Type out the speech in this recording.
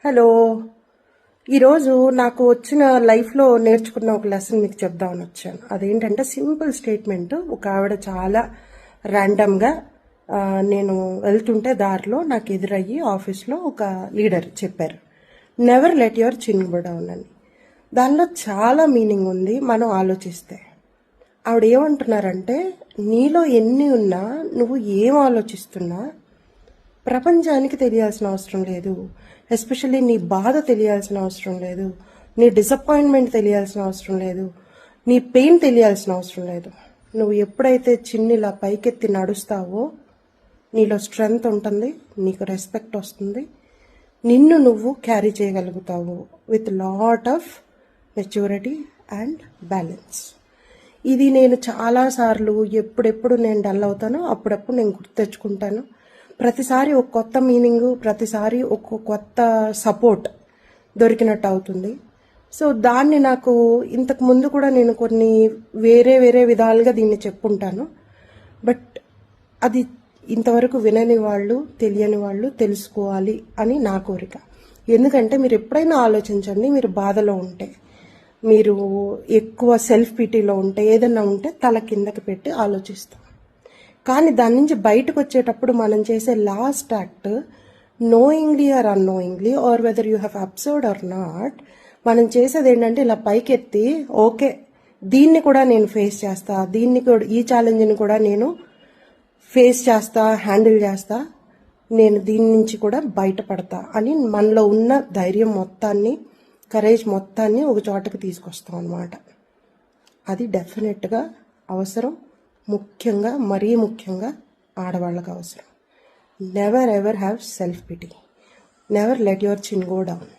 Hello. ఈరోజు నాకు వచ్చిన లైఫ్లో నేర్చుకున్న ఒక లెసన్ మీకు చెప్దామని వచ్చాను. అదేంటంటే సింపుల్ స్టేట్మెంట్. ఒక ఆవిడ చాలా ర్యాండమ్గా నేను వెళ్తుంటే దారిలో నాకు ఎదురయ్యి ఆఫీస్లో ఒక లీడర్ చెప్పారు, నెవర్ లెట్ యువర్ చిన్ గో డౌన్ అని. దానిలో చాలా మీనింగ్ ఉంది మనం ఆలోచిస్తే. ఆవిడ ఏమంటున్నారంటే, నీలో ఎన్ని ఉన్నా, నువ్వు ఏం ఆలోచిస్తున్నా ప్రపంచానికి తెలియాల్సిన అవసరం లేదు. ఎస్పెషల్లీ నీ బాధ తెలియాల్సిన అవసరం లేదు, నీ డిసప్పాయింట్మెంట్ తెలియాల్సిన అవసరం లేదు, నీ పెయిన్ తెలియాల్సిన అవసరం లేదు. నువ్వు ఎప్పుడైతే చిన్నిలా పైకెత్తి నడుస్తావో నీలో స్ట్రెంగ్త్ ఉంటుంది, నీకు రెస్పెక్ట్ వస్తుంది, నిన్ను నువ్వు క్యారీ చేయగలుగుతావు with lot of maturity and balance. ఇది నేను చాలాసార్లు ఎప్పుడెప్పుడు నేను డల్ అవుతానో అప్పుడప్పుడు నేను గుర్తు తెచ్చుకుంటాను. ప్రతిసారి ఒక కొత్త మీనింగు, ప్రతిసారి ఒక కొత్త సపోర్ట్ దొరికినట్టు అవుతుంది. సో దాన్ని నాకు ఇంతకు ముందు కూడా నేను కొన్ని వేరే వేరే విధాలుగా దీన్ని చెప్పుంటాను. బట్ అది ఇంతవరకు వినని వాళ్ళు, తెలియని వాళ్ళు తెలుసుకోవాలి అని నా కోరిక. ఎందుకంటే మీరు ఎప్పుడైనా ఆలోచించండి, మీరు బాధలో ఉంటే, మీరు ఎక్కువ సెల్ఫ్ పిటీలో ఉంటే, ఏదన్నా ఉంటే తల కిందకి పెట్టి ఆలోచిస్తాం. కానీ దాని నుంచి బయటకు వచ్చేటప్పుడు మనం చేసే last act, knowingly or unknowingly or whether you have observed or not, మనం చేసేది ఏంటంటే ఇలా పైకెత్తి, ఓకే దీన్ని కూడా నేను ఫేస్ చేస్తా, దీన్ని కూడా, ఈ ఛాలెంజ్ని కూడా నేను ఫేస్ చేస్తా, హ్యాండిల్ చేస్తా, నేను దీని నుంచి కూడా బయటపడతా అని మనలో ఉన్న ధైర్యం మొత్తాన్ని, కరేజ్ మొత్తాన్ని ఒక చోటకి తీసుకొస్తాం అన్నమాట. అది డెఫినెట్గా అవసరం. ముఖ్యంగా, మరీ ముఖ్యంగా ఆడవాళ్ళకు అవసరం. Never ever have self pity. Never let your చిన్ గో డౌన్.